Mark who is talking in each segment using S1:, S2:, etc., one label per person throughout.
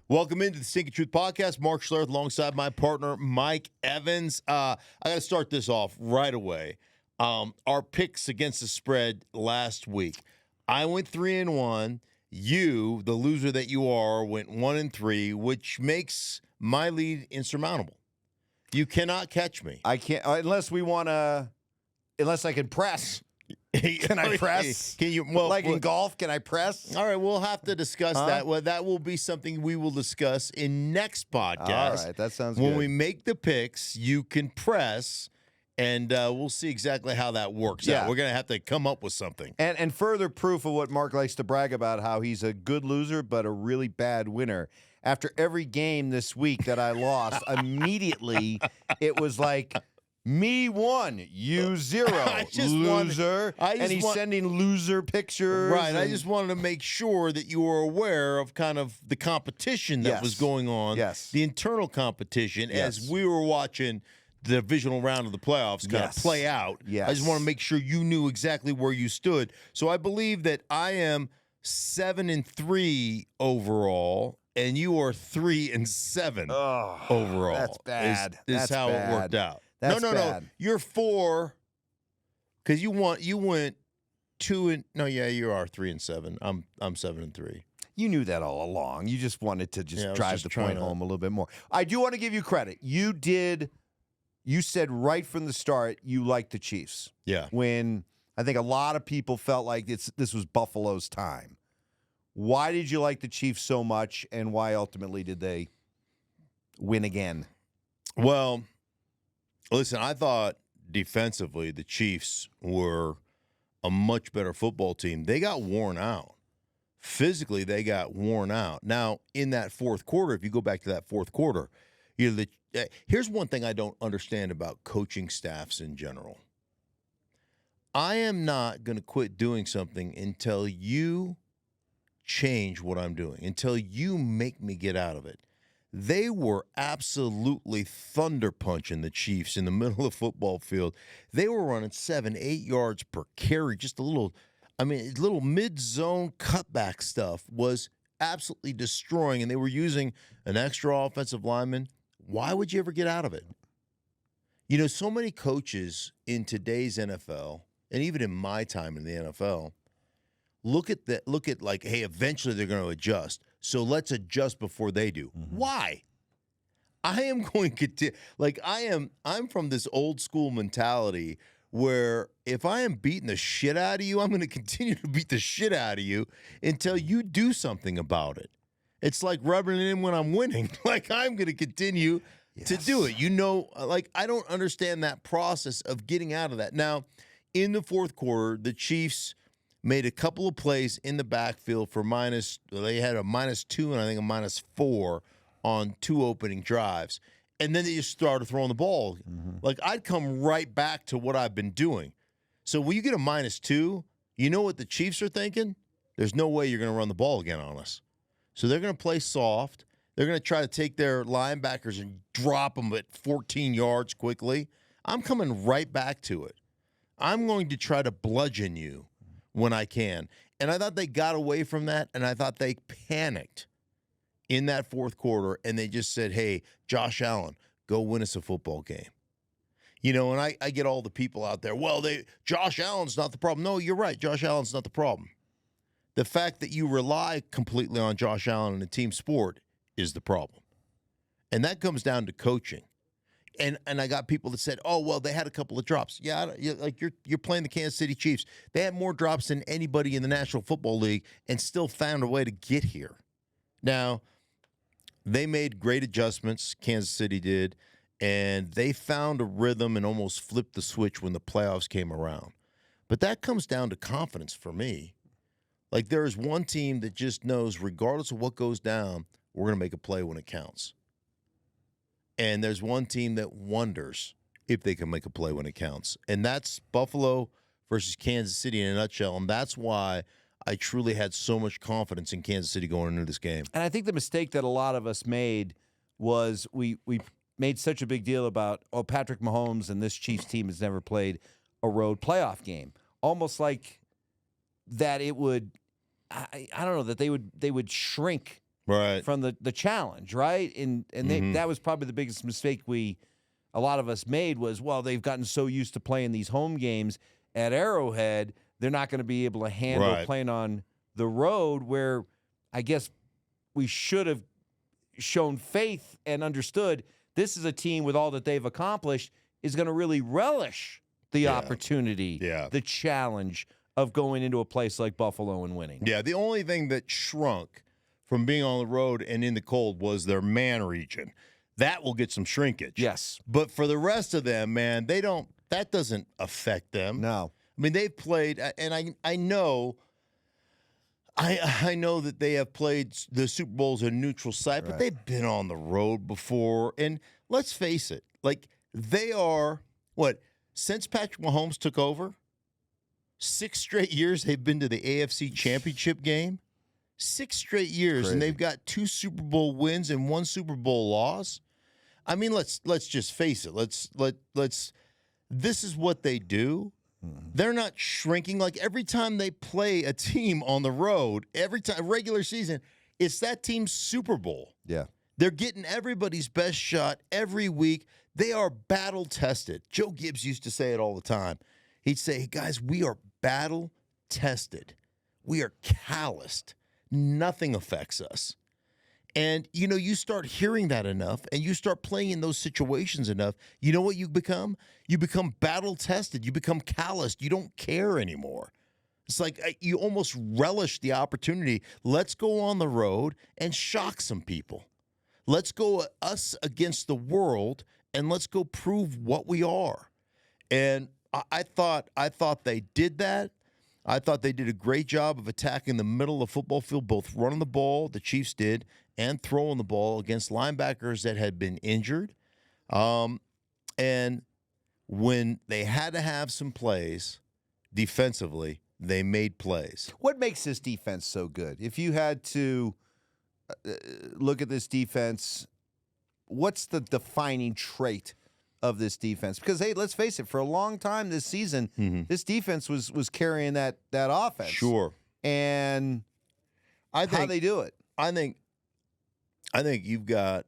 S1: Welcome into the Stinkin Truth Podcast. Mark Schlereth alongside my partner, Mike Evans. I got to start this off right away. Our picks against the spread last week. I went 3-1. You, the loser that you are, went 1-3, which makes my lead insurmountable. You cannot catch me.
S2: I can't unless I can press. Can I press?
S1: Can you?
S2: In golf, can I press?
S1: All right, we'll have to discuss that. Well, that will be something we will discuss in next podcast.
S2: All right, that sounds good.
S1: When we make the picks, you can press, and we'll see exactly how that works out. We're going to have to come up with something.
S2: And further proof of what Mark likes to brag about, how he's a good loser but a really bad winner. After every game this week that I lost, immediately it was like, me 1, you 0, loser. And he's sending loser pictures.
S1: Right. I just wanted to make sure that you were aware of kind of the competition that was going on.
S2: Yes.
S1: The internal competition as we were watching the divisional round of the playoffs kind of play out.
S2: Yes.
S1: I just want to make sure you knew exactly where you stood. So I believe that I am 7-3 overall, and you are 3-7 overall.
S2: That's bad.
S1: Is how it worked out.
S2: That's
S1: no.
S2: bad.
S1: You're 4 because you went 2 no, yeah, you are 3-7. I'm 7-3.
S2: You knew that all along. You just wanted to drive the point home a little bit more. I do want to give you credit. You said right from the start you liked the Chiefs.
S1: Yeah.
S2: When I think a lot of people felt like this was Buffalo's time. Why did you like the Chiefs so much, and why ultimately did they win again?
S1: Well, listen, I thought defensively the Chiefs were a much better football team. They got worn out. Physically, they got worn out. Now, in that fourth quarter, if you go back to that fourth quarter, here's one thing I don't understand about coaching staffs in general. I am not going to quit doing something until you change what I'm doing, until you make me get out of it. They were absolutely thunder punching the Chiefs in the middle of the football field. They were running 7-8 yards per carry, just a little mid-zone cutback stuff was absolutely destroying, and they were using an extra offensive lineman. Why would you ever get out of it? You know, so many coaches in today's NFL, and even in my time in the NFL, look at like, hey, eventually they're going to adjust. So let's adjust before they do. Mm-hmm. Why? I am going to I'm from this old school mentality where if I am beating the shit out of you, I'm going to continue to beat the shit out of you until you do something about it. It's like rubbing it in when I'm winning. Like, I'm going to continue to do it. You know, like, I don't understand that process of getting out of that. Now, in the fourth quarter, the Chiefs made a couple of plays in the backfield for they had a -2 and I think a -4 on 2 opening drives. And then they just started throwing the ball. Mm-hmm. Like, I'd come right back to what I've been doing. So when you get a -2, you know what the Chiefs are thinking? There's no way you're going to run the ball again on us. So they're going to play soft. They're going to try to take their linebackers and drop them at 14 yards quickly. I'm coming right back to it. I'm going to try to bludgeon you when I can. And I thought they got away from that, and I thought they panicked in that fourth quarter, and they just said, hey, Josh Allen, go win us a football game. You know, and I get all the people out there, well, Josh Allen's not the problem. No, you're right. Josh Allen's not the problem. The fact that you rely completely on Josh Allen in a team sport is the problem. And that comes down to coaching. And I got people that said, oh, well, they had a couple of drops. Yeah, like you're playing the Kansas City Chiefs. They had more drops than anybody in the National Football League and still found a way to get here. Now, they made great adjustments, Kansas City did, and they found a rhythm and almost flipped the switch when the playoffs came around. But that comes down to confidence for me. Like, there is one team that just knows, regardless of what goes down, we're going to make a play when it counts. And there's one team that wonders if they can make a play when it counts. And that's Buffalo versus Kansas City in a nutshell. And that's why I truly had so much confidence in Kansas City going into this game.
S2: And I think the mistake that a lot of us made was we made such a big deal about, Patrick Mahomes and this Chiefs team has never played a road playoff game. Almost like that it would I don't know that they would shrink
S1: Right.
S2: from the challenge, right? And that was probably the biggest mistake a lot of us made was, well, they've gotten so used to playing these home games at Arrowhead, they're not going to be able to handle
S1: Right.
S2: playing on the road, where I guess we should have shown faith and understood this is a team with all that they've accomplished is going to really relish the opportunity, the challenge of going into a place like Buffalo and winning.
S1: Yeah, the only thing that shrunk from being on the road and in the cold was their man region. That will get some shrinkage.
S2: Yes.
S1: But for the rest of them, man, that doesn't affect them.
S2: No.
S1: I mean, they've played, and I know that they have played the Super Bowls in a neutral site, but they've been on the road before. And let's face it, like they are, since Patrick Mahomes took over, 6 straight years they've been to the AFC Championship game. 6 straight years,
S2: Crazy.
S1: and they've got 2 Super Bowl wins and 1 Super Bowl loss. I mean, let's just face it. Let's. This is what they do. They're not shrinking. Like every time they play a team on the road, every time regular season, it's that team's Super Bowl.
S2: Yeah.
S1: They're getting everybody's best shot every week. They are battle tested. Joe Gibbs used to say it all the time. He'd say, hey, guys, we are battle tested. We are calloused. Nothing affects us. And, you start hearing that enough and you start playing in those situations enough, you know what you become? You become battle-tested. You become calloused. You don't care anymore. It's like you almost relish the opportunity. Let's go on the road and shock some people. Let's go us against the world, and let's go prove what we are. And I thought they did that. I thought they did a great job of attacking the middle of the football field, both running the ball, the Chiefs did, and throwing the ball against linebackers that had been injured. And when they had to have some plays defensively, they made plays.
S2: What makes this defense so good? If you had to look at this defense, what's the defining trait of this defense? Because, hey, let's face it, for a long time this season, this defense was carrying that offense.
S1: Sure.
S2: And how they do it.
S1: I think you've got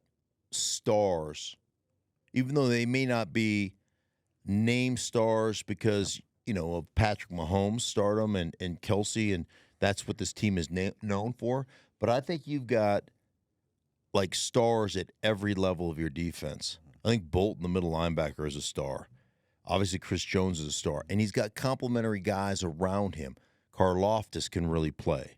S1: stars, even though they may not be name stars because, of Patrick Mahomes' stardom and Kelsey, and that's what this team is known for. But I think you've got, like, stars at every level of your defense. I think Bolton, the middle linebacker, is a star. Obviously, Chris Jones is a star. And he's got complementary guys around him. Karlaftis can really play.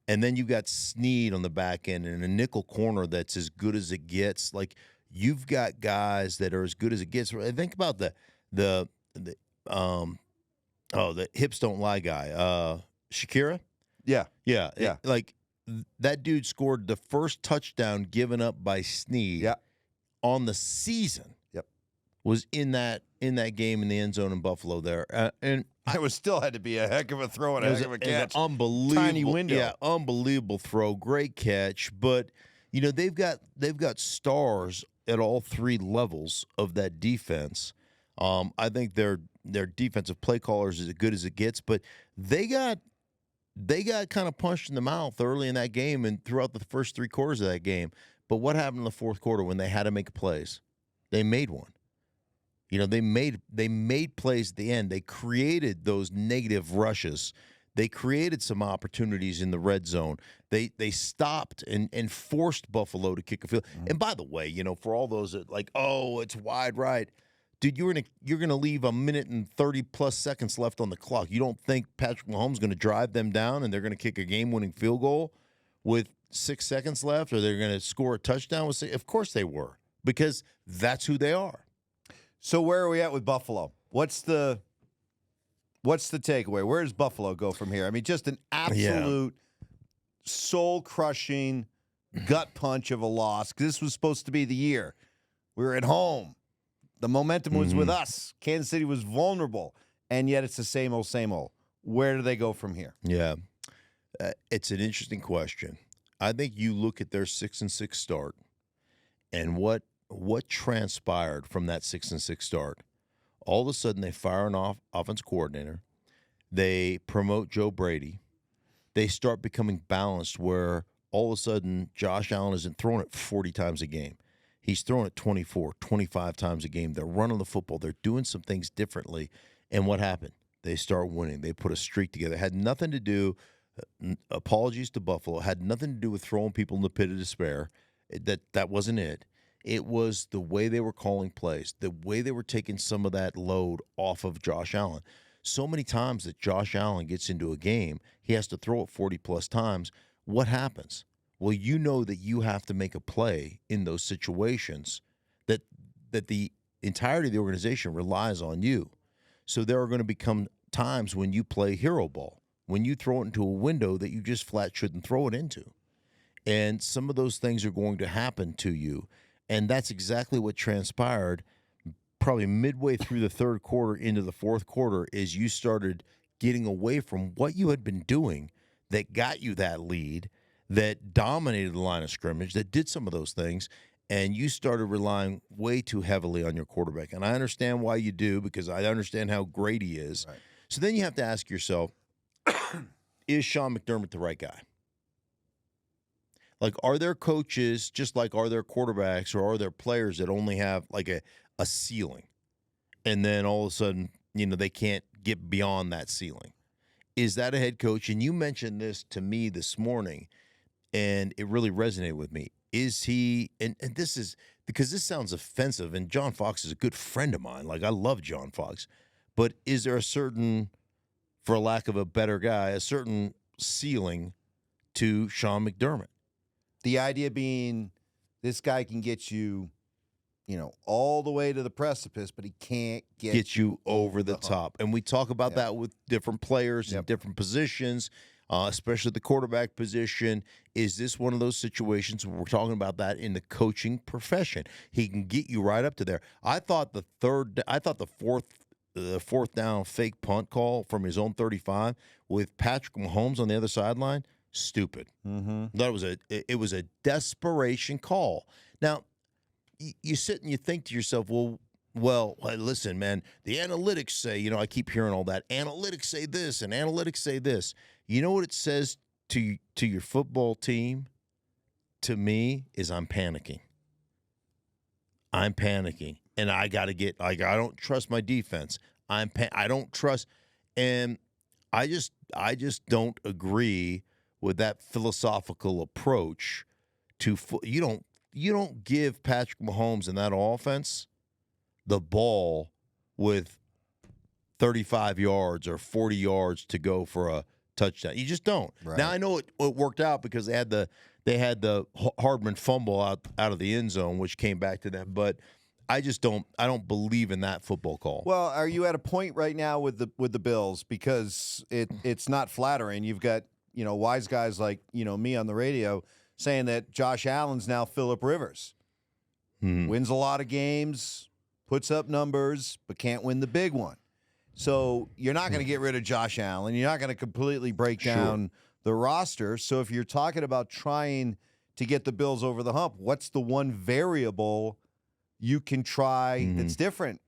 S1: And then you've got Snead on the back end and a nickel corner that's as good as it gets. Like, you've got guys that are as good as it gets. Think about the hips don't lie guy. Shakira?
S2: Yeah.
S1: Yeah. Like, that dude scored the first touchdown given up by Snead on the season.
S2: Yep.
S1: Was in that game in the end zone in Buffalo there. And
S2: it was still had to be a heck of a throw and a heck of a catch.
S1: An unbelievable,
S2: tiny window.
S1: Yeah, unbelievable throw, great catch. But they've got stars at all 3 levels of that defense. I think their defensive play callers is as good as it gets. But they got kind of punched in the mouth early in that game and throughout the first 3 quarters of that game. But what happened in the fourth quarter when they had to make plays? They made one. They made plays at the end. They created those negative rushes. They created some opportunities in the red zone. They stopped and forced Buffalo to kick a field. And by the way, for all those that like, oh, it's wide right. Dude, you're gonna leave a minute and 30+ seconds left on the clock. You don't think Patrick Mahomes is gonna drive them down and they're gonna kick a game-winning field goal with 6 seconds left, or they're gonna score a touchdown with 6? Of course they were, because that's who they are.
S2: So where are we at with Buffalo? What's the takeaway? Where does Buffalo go from here? I mean, just an absolute soul-crushing gut punch of a loss. 'Cause this was supposed to be the year. We were at home. The momentum was with us. Kansas City was vulnerable, and yet it's the same old, same old. Where do they go from here?
S1: Yeah, it's an interesting question. I think you look at their 6-6 start, and what transpired from that 6-6 start. All of a sudden, they fire an offense coordinator. They promote Joe Brady. they start becoming balanced where all of a sudden Josh Allen isn't throwing it 40 times a game. He's throwing it 24, 25 times a game. They're running the football. They're doing some things differently. And what happened? They start winning. They put a streak together. It had nothing to do, apologies to Buffalo, had nothing to do with throwing people in the pit of despair. That wasn't it. It was the way they were calling plays, the way they were taking some of that load off of Josh Allen. So many times that Josh Allen gets into a game, he has to throw it 40-plus times. What happens? Well, you know that you have to make a play in those situations that the entirety of the organization relies on you. So there are going to become times when you play hero ball, when you throw it into a window that you just flat shouldn't throw it into. And some of those things are going to happen to you. And that's exactly what transpired probably midway through the third quarter into the fourth quarter is you started getting away from what you had been doing that got you that lead, that dominated the line of scrimmage, that did some of those things, and you started relying way too heavily on your quarterback. And I understand why you do, because I understand how great he is. Right. So then you have to ask yourself, is Sean McDermott the right guy? Like, are there coaches, just like are there quarterbacks, or are there players that only have like a ceiling, and then all of a sudden, they can't get beyond that ceiling? Is that a head coach? And you mentioned this to me this morning, and it really resonated with me. Is he, and this is, because this sounds offensive, and John Fox is a good friend of mine. Like, I love John Fox. But is there a certain, for lack of a better guy, a certain ceiling to Sean McDermott?
S2: The idea being this guy can get you, all the way to the precipice, but he can't get
S1: you over the top. And we talk about that with different players in different positions, especially the quarterback position. Is this one of those situations where we're talking about that in the coaching profession? He can get you right up to there. I thought the fourth down fake punt call from his own 35 with Patrick Mahomes on the other sideline, stupid.
S2: Mm-hmm.
S1: It was a desperation call. Now, you sit and you think to yourself, well, listen, man, the analytics say, I keep hearing all that. Analytics say this and analytics say this. You know what it says to your football team? To me, is I'm panicking. I'm panicking, and I got to get, I don't trust my defense. I don't trust, and I just don't agree with that philosophical approach to you don't give Patrick Mahomes and that offense the ball with 35 yards or 40 yards to go for a touchdown. You just don't. Right. Now I know it worked out because they had the Hardman fumble out of the end zone, which came back to them, but I don't believe in that football call.
S2: Well, are you at a point right now with the Bills, because it's not flattering? You've got wise guys like me on the radio saying that Josh Allen's now Phillip Rivers. Wins a lot of games, puts up numbers, but can't win the big one. So you're not going to get rid of Josh Allen. You're not going to completely break down the roster. So if you're talking about trying to get the Bills over the hump, what's the one variable you can try that's different?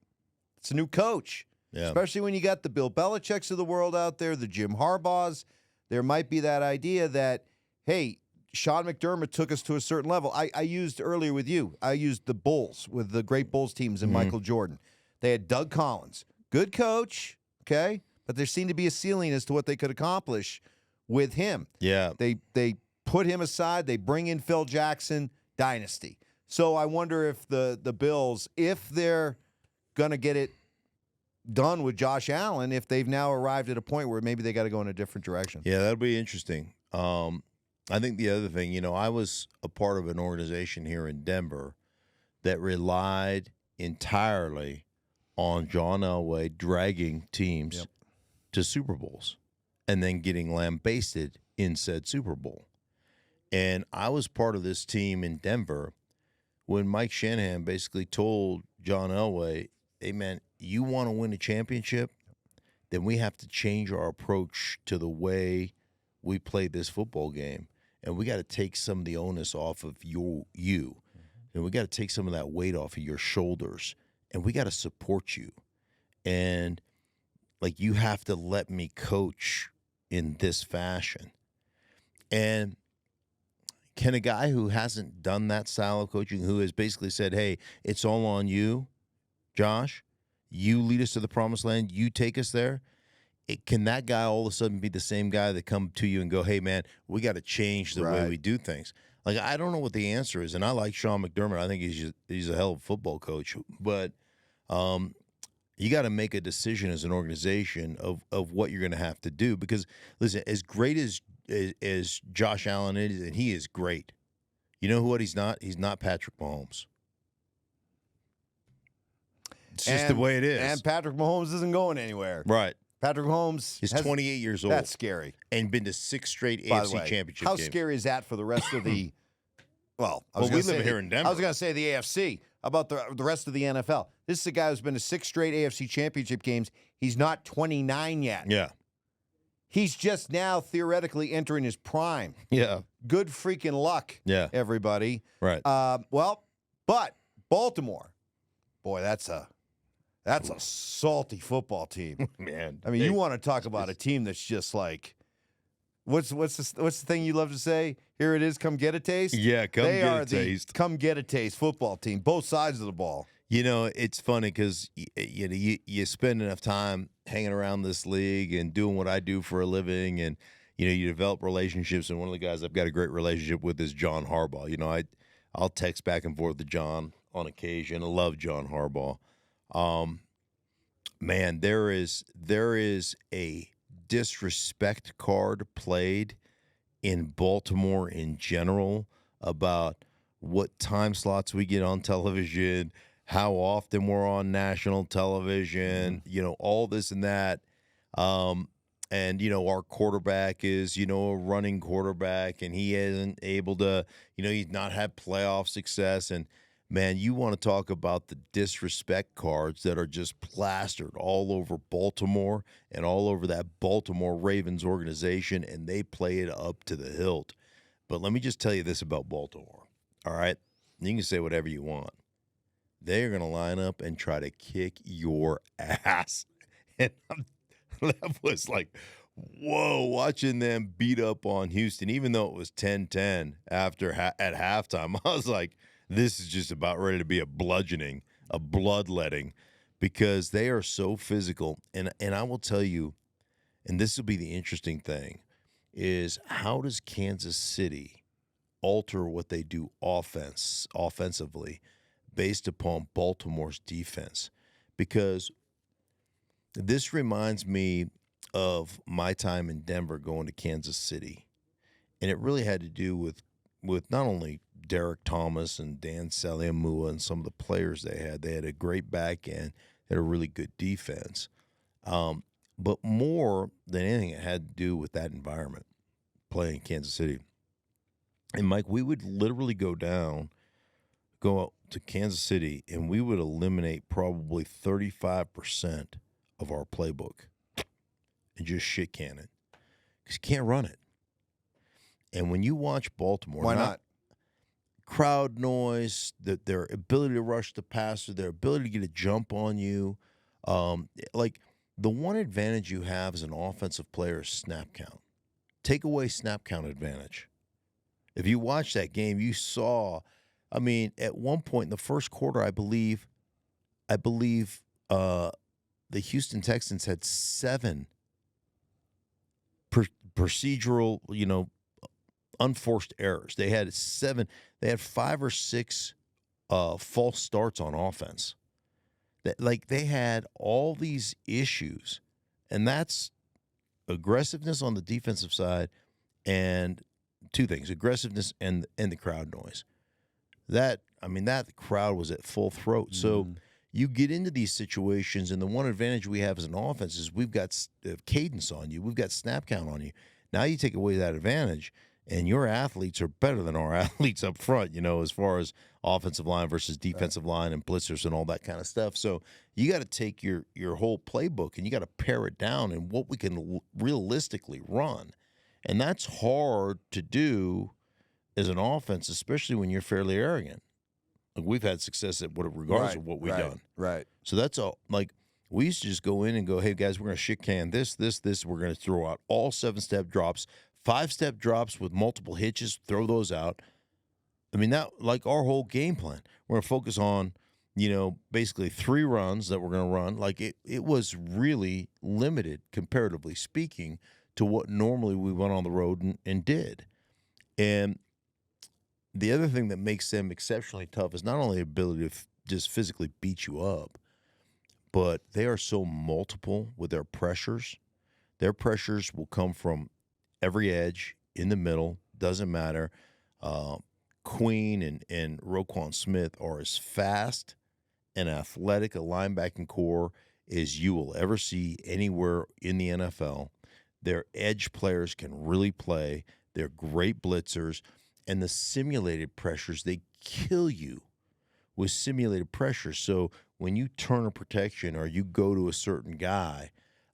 S2: It's a new coach, especially when you got the Bill Belichick's of the world out there, the Jim Harbaughs. There might be that idea that, hey, Sean McDermott took us to a certain level. I used earlier with you, I used the Bulls with the great Bulls teams and Michael Jordan. They had Doug Collins, good coach, okay, but there seemed to be a ceiling as to what they could accomplish with him.
S1: Yeah.
S2: They put him aside. They bring in Phil Jackson, dynasty. So I wonder if the Bills, if they're going to get it done with Josh Allen, if they've now arrived at a point where maybe they got to go in a different direction.
S1: Yeah, that'll be interesting. I think the other thing, I was a part of an organization here in Denver that relied entirely on John Elway dragging teams to Super Bowls and then getting lambasted in said Super Bowl. And I was part of this team in Denver when Mike Shanahan basically told John Elway, hey, man, you want to win a championship, then we have to change our approach to the way we play this football game. And we got to take some of the onus off of you. And we got to take some of that weight off of your shoulders. And we got to support you. And, you have to let me coach in this fashion. And can a guy who hasn't done that style of coaching, who has basically said, hey, it's all on you, Josh, you lead us to the promised land, you take us there, can that guy all of a sudden be the same guy that come to you and go, hey, man, we got to change the way we do things? Like, I don't know what the answer is, and I like Sean McDermott. I think he's a hell of a football coach. But you got to make a decision as an organization of what you're going to have to do. Because, listen, as great as Josh Allen is, and he is great, you know what he's not? He's not Patrick Mahomes. It's just the way it is.
S2: And Patrick Mahomes isn't going anywhere.
S1: Right.
S2: Patrick Mahomes
S1: is 28 years old.
S2: That's scary.
S1: And been to 6 straight AFC championship
S2: how
S1: games.
S2: How scary is that for the rest of the
S1: we live here in Denver.
S2: I was going to say the AFC. About the rest of the NFL. This is a guy who's been to 6 straight AFC championship games. He's not 29 yet.
S1: Yeah.
S2: He's just now theoretically entering his prime.
S1: Yeah.
S2: Good freaking luck, everybody.
S1: Right.
S2: But Baltimore, boy, that's a salty football team.
S1: Man.
S2: I mean, you want to talk about a team that's just like, what's the thing you love to say? Here it is, come get a taste.
S1: Yeah, come
S2: get a taste.
S1: They are the
S2: come get a taste football team, both sides of the ball.
S1: You know, it's funny because you spend enough time hanging around this league and doing what I do for a living, and you develop relationships. And one of the guys I've got a great relationship with is John Harbaugh. You know, I'll text back and forth to John on occasion. I love John Harbaugh. Man, there is a disrespect card played in Baltimore in general about what time slots we get on television, how often we're on national television, all this and that. And, our quarterback is, a running quarterback, and he isn't able to, he's not had playoff success. And, man, you want to talk about the disrespect cards that are just plastered all over Baltimore and all over that Baltimore Ravens organization, and they play it up to the hilt. But let me just tell you this about Baltimore, all right? You can say whatever you want. They're going to line up and try to kick your ass. And that was like, whoa, watching them beat up on Houston, even though it was 10-10 at halftime. I was like, this is just about ready to be a bludgeoning, a bloodletting, because they are so physical. And I will tell you, and this will be the interesting thing, is how does Kansas City alter what they do offensively based upon Baltimore's defense? Because this reminds me of my time in Denver going to Kansas City. And it really had to do with not only Derek Thomas and Dan Saliamua and some of the players they had. They had a great back end, had a really good defense. But more than anything, it had to do with that environment, playing in Kansas City. And, Mike, we would literally go out to Kansas City, and we would eliminate probably 35% of our playbook and just shit can it because you can't run it. And when you watch Baltimore,
S2: why not?
S1: Crowd noise, their ability to rush the passer, their ability to get a jump on you. Like the one advantage you have as an offensive player is snap count. Take away snap count advantage. If you watch that game, you saw, at one point in the first quarter, I believe the Houston Texans had 7 procedural, unforced errors. They had 7. They had 5 or 6 false starts on offense. They had all these issues, and that's aggressiveness on the defensive side, and 2 things: aggressiveness and the crowd noise. That crowd was at full throat. Mm-hmm. So you get into these situations, and the one advantage we have as an offense is we've got cadence on you. We've got snap count on you. Now you take away that advantage, and your athletes are better than our athletes up front, as far as offensive line versus defensive line and blitzers and all that kind of stuff. So you got to take your whole playbook and you got to pare it down in what we can realistically run. And that's hard to do as an offense, especially when you're fairly arrogant. Like we've had success at regardless of what we've done.
S2: Right.
S1: So that's all. Like we used to just go in and go, hey guys, we're going to shit can this. We're going to throw out all 7-step drops, 5-step drops with multiple hitches, throw those out. I mean, that like our whole game plan. We're going to focus on, basically 3 runs that we're going to run. Like it was really limited, comparatively speaking, to what normally we went on the road and did. And the other thing that makes them exceptionally tough is not only the ability to just physically beat you up, but they are so multiple with their pressures. Their pressures will come from every edge, in the middle, doesn't matter. Queen and Roquan Smith are as fast and athletic a linebacking core as you will ever see anywhere in the NFL. Their edge players can really play. They're great blitzers. And the simulated pressures, they kill you with simulated pressure. So when you turn a protection or you go to a certain guy,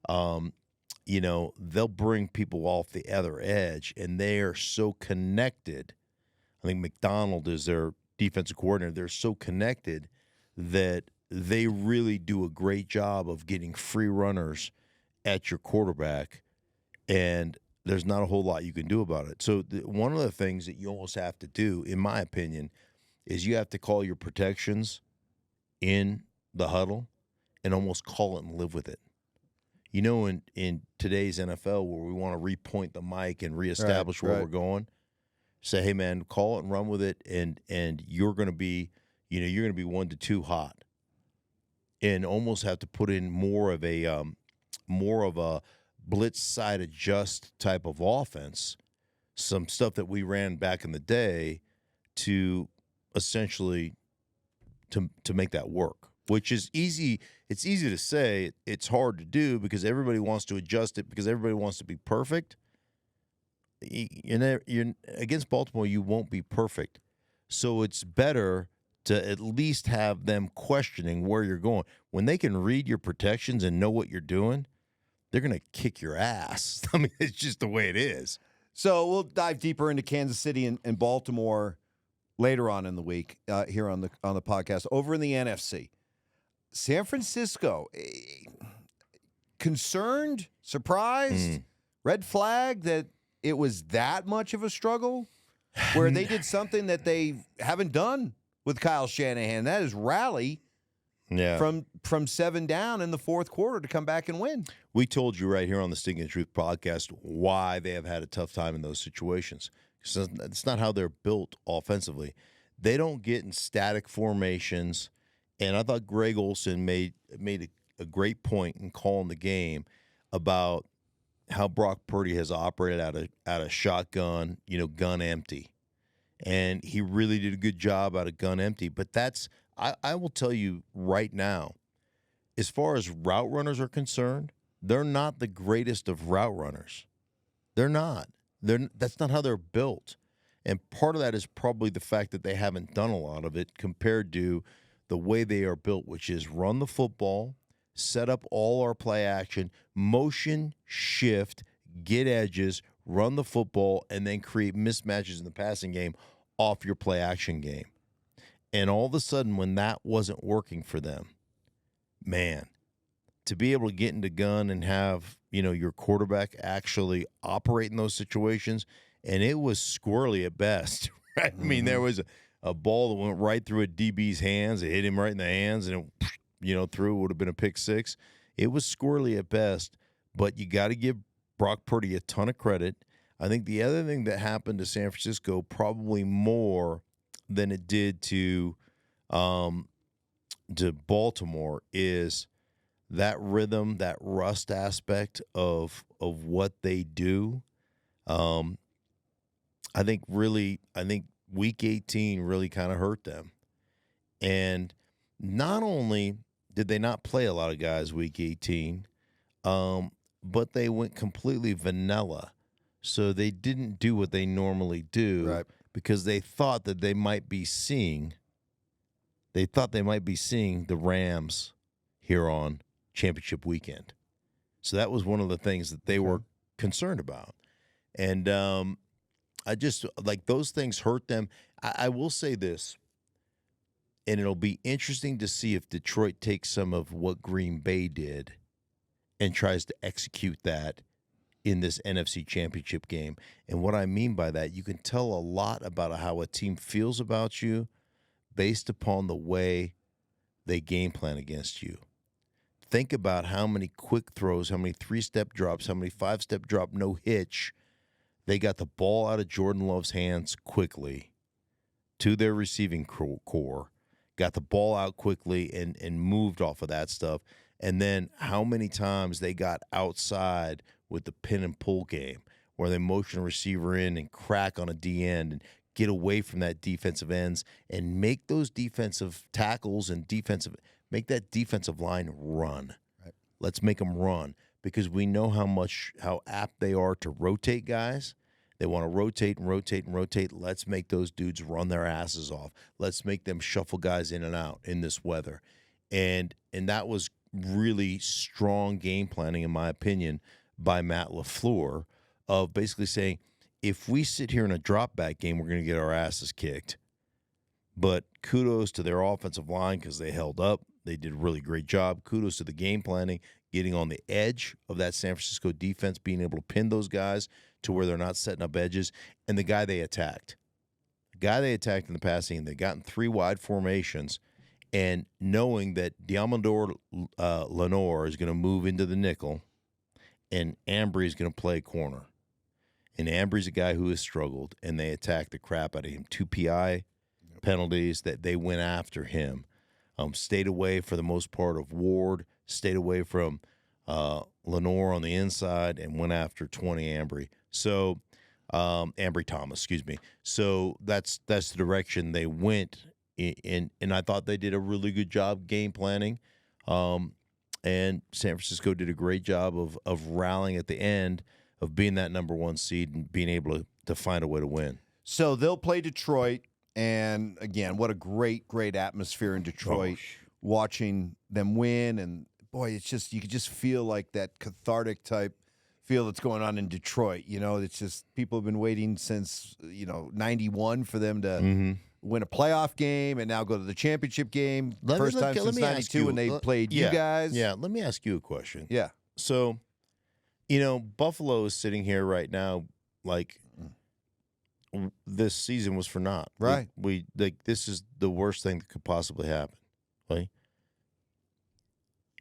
S1: they'll bring people off the other edge, and they are so connected. I think McDonald is their defensive coordinator. They're so connected that they really do a great job of getting free runners at your quarterback, and there's not a whole lot you can do about it. So one of the things that you almost have to do, in my opinion, is you have to call your protections in the huddle and almost call it and live with it. In today's NFL, where we want to repoint the mic and reestablish where we're going, say, hey man, call it and run with it, and you're going to be, you're going to be 1 to 2 hot, and almost have to put in more of a blitz side adjust type of offense, some stuff that we ran back in the day to essentially to make that work, which is easy. It's easy to say. It's hard to do because everybody wants to adjust it because everybody wants to be perfect. You're against Baltimore, you won't be perfect. So it's better to at least have them questioning where you're going. When they can read your protections and know what you're doing, they're going to kick your ass. I mean, it's just the way it is.
S2: So we'll dive deeper into Kansas City and Baltimore later on in the week here on the podcast. Over in the NFC, San Francisco, concerned, surprised, red flag that it was that much of a struggle, where they did something that they haven't done with Kyle Shanahan. That is rally from 7 down in the fourth quarter to come back and win.
S1: We told you right here on the Stinkin' Truth podcast why they have had a tough time in those situations. So it's not how they're built offensively. They don't get in static formations. And I thought Greg Olsen made a great point in calling the game about how Brock Purdy has operated out of shotgun, gun empty. And he really did a good job out of gun empty. But I will tell you right now, as far as route runners are concerned, they're not the greatest of route runners. They're not. That's not how they're built. And part of that is probably the fact that they haven't done a lot of it compared to the way they are built, which is run the football, set up all our play action, motion, shift, get edges, run the football, and then create mismatches in the passing game off your play action game. And all of a sudden, when that wasn't working for them, man, to be able to get into gun and have, your quarterback actually operate in those situations, and it was squirrely at best, right? I mean, there was a ball that went right through a DB's hands. It hit him right in the hands, and it, through would have been a pick six. It was squirrely at best, but you got to give Brock Purdy a ton of credit. I think the other thing that happened to San Francisco, probably more than it did to Baltimore, is that rhythm, that rust aspect of what they do. I think Week 18 really kind of hurt them. And not only did they not play a lot of guys Week 18, but they went completely vanilla. So they didn't do what they normally do because they thought that they might be seeing the Rams here on championship weekend. So that was one of the things that they were concerned about. And I just, like, those things hurt them. I will say this, and it'll be interesting to see if Detroit takes some of what Green Bay did and tries to execute that in this NFC Championship game. And what I mean by that, you can tell a lot about how a team feels about you based upon the way they game plan against you. Think about how many quick throws, how many 3-step drops, how many 5-step drop, no hitch. They got the ball out of Jordan Love's hands quickly to their receiving core, got the ball out quickly and moved off of that stuff. And then how many times they got outside with the pin and pull game where they motion a receiver in and crack on a D end and get away from that defensive ends and make those defensive tackles and make that defensive line run.
S2: Right.
S1: Let's make them run because we know how apt they are to rotate guys. They want to rotate and rotate and rotate. Let's make those dudes run their asses off. Let's make them shuffle guys in and out in this weather. And that was really strong game planning, in my opinion, by Matt LaFleur of basically saying, if we sit here in a drop back game, we're going to get our asses kicked. But kudos to their offensive line because they held up. They did a really great job. Kudos to the game planning, getting on the edge of that San Francisco defense, being able to pin those guys to where they're not setting up edges. And the guy they attacked in the passing, they got in 3 wide formations, and knowing that Diamondor Lenore is going to move into the nickel and Ambry is going to play corner. And Ambry's a guy who has struggled, and they attacked the crap out of him. 2 PI penalties that they went after him. Stayed away for the most part of Ward, stayed away from Lenore on the inside, and went after 20 Ambry. So Ambry Thomas, excuse me. So that's the direction they went in, and I thought they did a really good job game planning. And San Francisco did a great job of rallying at the end, of being that number 1 seed and being able to find a way to win.
S2: So they'll play Detroit, and again, what a great atmosphere in Detroit, watching them win. And boy, it's just, you could just feel like that cathartic type feel that's going on in Detroit. You know, it's just, people have been waiting since, 91 for them to win a playoff game and now go to the championship game. First time since 92 when they played you guys.
S1: Yeah, let me ask you a question.
S2: Yeah.
S1: So, Buffalo is sitting here right now like this season was for naught.
S2: Right.
S1: We this is the worst thing that could possibly happen. Right?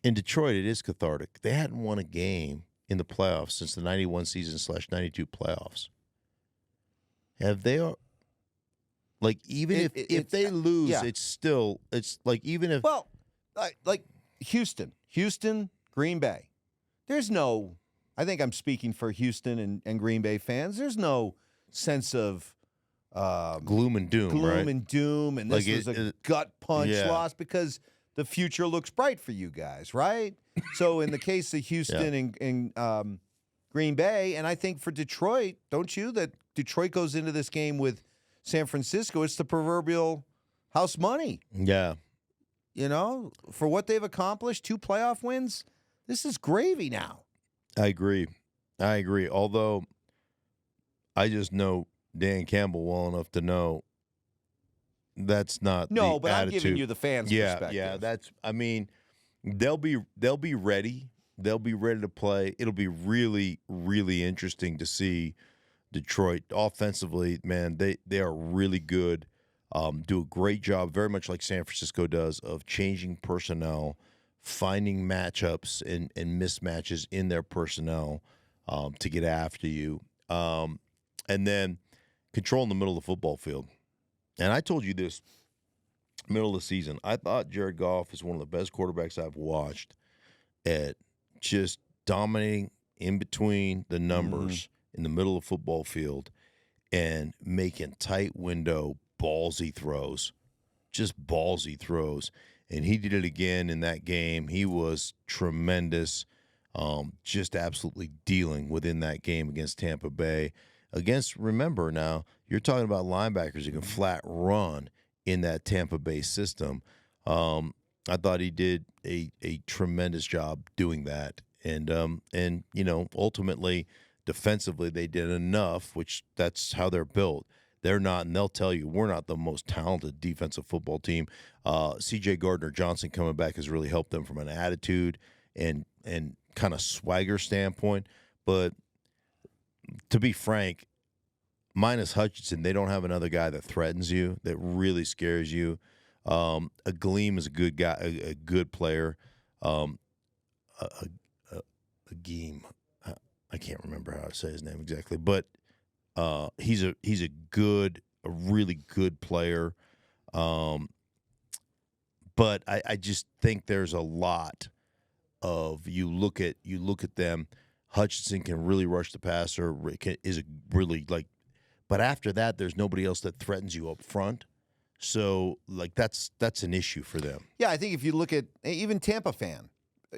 S1: In Detroit, it is cathartic. They hadn't won a game in the playoffs since the 91 season / 92 playoffs. Have they? Like, even if they lose, it's like, even if.
S2: Well, like Houston, Green Bay. There's no, I think I'm speaking for Houston and Green Bay fans. There's no sense of
S1: gloom and doom, right?
S2: And doom, and this was a gut punch loss because the future looks bright for you guys, right? So in the case of Houston and Green Bay, and I think for Detroit, don't you, that Detroit goes into this game with San Francisco, it's the proverbial house money.
S1: Yeah.
S2: For what they've accomplished, 2 playoff wins, this is gravy now.
S1: I agree. Although I just know Dan Campbell well enough to know that's not the attitude.
S2: I'm giving you the fans' perspective.
S1: Yeah, they'll be ready. They'll be ready to play. It'll be really, really interesting to see Detroit offensively. Man, they are really good. Do a great job, very much like San Francisco does, of changing personnel, finding matchups and mismatches in their personnel to get after you, and then controlling the middle of the football field. And I told you this middle of the season. I thought Jared Goff is one of the best quarterbacks I've watched at just dominating in between the numbers in the middle of the football field and making tight window ballsy throws, just ballsy throws. And he did it again in that game. He was tremendous, just absolutely dealing within that game against Tampa Bay. Remember now, you're talking about linebackers who can flat run in that Tampa Bay system. I thought he did a tremendous job doing that. And ultimately, defensively, they did enough, which that's how they're built. They're not, and they'll tell you, we're not the most talented defensive football team. C.J. Gardner-Johnson coming back has really helped them from an attitude and kind of swagger standpoint. But to be frank, minus Hutchinson, they don't have another guy that threatens you, that really scares you. A Gleam is a good guy, a good player. A Geem, I can't remember how to say his name exactly, but he's a really good player. But I just think there's a lot of you look at them. Hutchinson can really rush the passer. Is a really like, but after that, there's nobody else that threatens you up front. So like that's an issue for them.
S2: Yeah, I think if you look at even Tampa fan,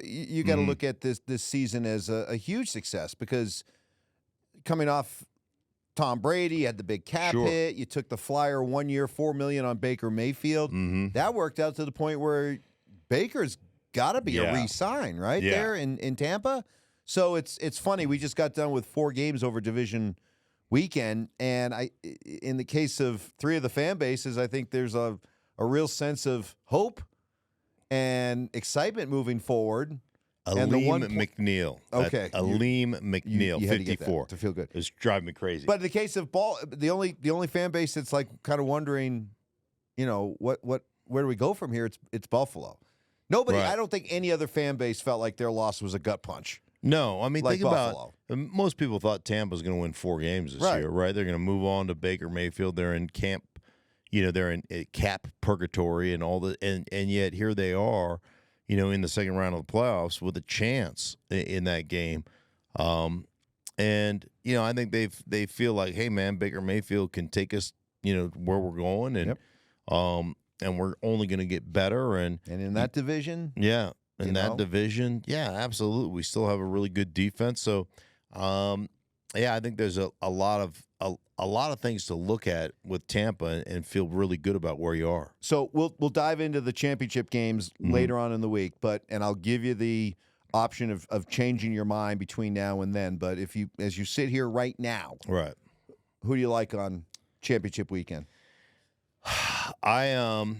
S2: you got to look at this season as a huge success because coming off Tom Brady had the big cap hit. You took the flyer 1 year, $4 million on Baker Mayfield. That worked out to the point where Baker's got to be a re-sign right there in Tampa. So it's funny. We just got done with 4 games over division weekend, and in the case of 3 of the fan bases, I think there's a real sense of hope and excitement moving forward.
S1: Aleem McNeil.
S2: Okay.
S1: Aleem McNeil,
S2: you had to
S1: 54.
S2: get that to feel good.
S1: It's driving me crazy.
S2: But in the case of ball, the only fan base that's like kind of wondering, where do we go from here? It's Buffalo. Nobody.
S1: Right.
S2: I don't think any other fan base felt like their loss was a gut punch.
S1: No, I mean,
S2: like
S1: think
S2: Buffalo.
S1: about most people thought Tampa was going to win 4 games this year, right? They're going to move on to Baker Mayfield. They're in camp, they're in cap purgatory and all the, and yet here they are, in the second round of the playoffs with a chance in that game. And I think they feel like, hey man, Baker Mayfield can take us, where we're going, and and we're only going to get better. And
S2: in that division,
S1: in that division, absolutely. We still have a really good defense. So, I think there's a lot of things to look at with Tampa and feel really good about where you are.
S2: So we'll dive into the championship games later on in the week, and I'll give you the option of changing your mind between now and then. But as you sit here right now,
S1: right,
S2: who do you like on championship weekend?
S1: I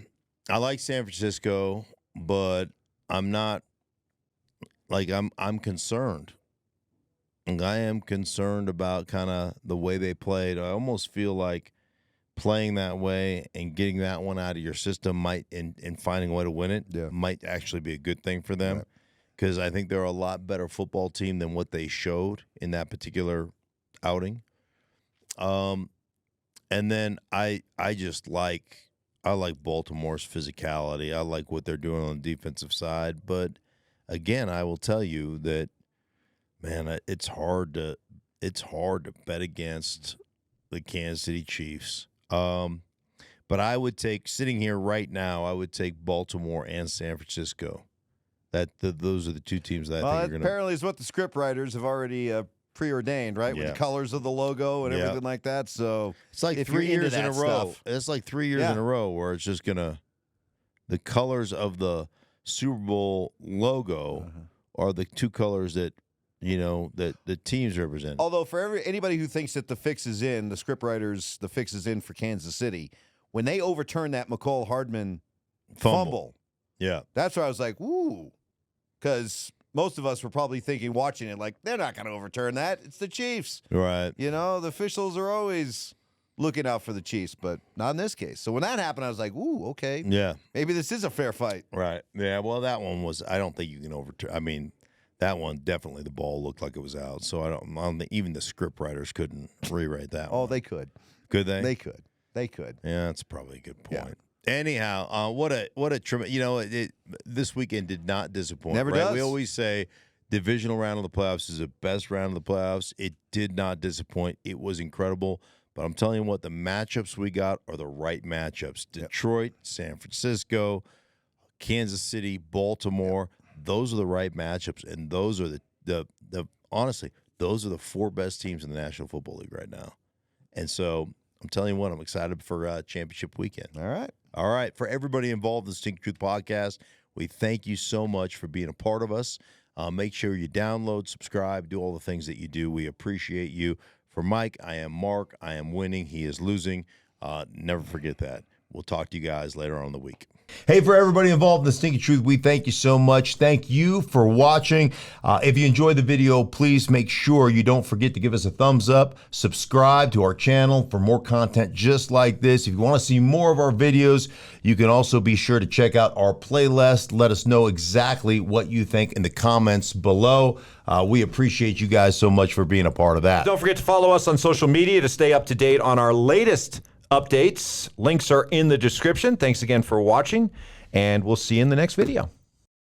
S1: like San Francisco, but I'm not I'm concerned. And I am concerned about kind of the way they played. I almost feel like playing that way and getting that one out of your system might, and finding a way to win it, might actually be a good thing for them. Because I think they're a lot better football team than what they showed in that particular outing. And then I like Baltimore's physicality. I like what they're doing on the defensive side. But again, I will tell you that, man, it's hard to bet against the Kansas City Chiefs. But I would take, sitting here right now, I would take Baltimore and San Francisco. Those are the 2 teams that I think are going to.
S2: Apparently, is what the script writers have already preordained, right? With the colors of the logo and everything like that. So
S1: it's like 3 years in a row. It's like 3 years in a row where it's just the colors of the Super Bowl logo are the 2 colors that that the teams represent.
S2: Although for anybody who thinks that the fix is in, the scriptwriters, the fix is in for Kansas City, when they overturned that McCall Hardman fumble, that's where I was like, ooh, because most of us were probably thinking, watching it, like, they're not going to overturn that. It's the Chiefs.
S1: Right.
S2: The officials are always looking out for the Chiefs, but not in this case. So when that happened, I was like, ooh, okay.
S1: Yeah.
S2: Maybe this is a fair fight.
S1: Right. Yeah, well, that one was, I don't think you can overturn. I mean, that one, definitely the ball looked like it was out. So I don't think even the script writers couldn't rewrite that one.
S2: Oh, they could.
S1: Could they?
S2: They could.
S1: Yeah, that's probably a good point. Yeah. Anyhow, what a tremendous, this weekend did not disappoint.
S2: Never does.
S1: We always say divisional round of the playoffs is the best round of the playoffs. It did not disappoint. It was incredible. But I'm telling you what, the matchups we got are the right matchups. Detroit, San Francisco, Kansas City, Baltimore. Those are the right matchups, and those are the honestly, those are the 4 best teams in the National Football League right now. And so I'm telling you what, I'm excited for championship weekend. All right. For everybody involved in the Stinkin Truth podcast, we thank you so much for being a part of us. Make sure you download, subscribe, do all the things that you do. We appreciate you. For Mike, I am Mark. I am winning. He is losing. Never forget that. We'll talk to you guys later on in the week.
S3: Hey, for everybody involved in the Stinky Truth, we thank you so much. Thank you for watching. If you enjoyed the video, please make sure you don't forget to give us a thumbs up, subscribe to our channel for more content just like this. If you want to see more of our videos, you can also be sure to check out our playlist. Let us know exactly what you think in the comments below. We appreciate you guys so much for being a part of that.
S4: Don't forget to follow us on social media to stay up to date on our latest updates. Links are in the description. Thanks again for watching, and we'll see you in the next video.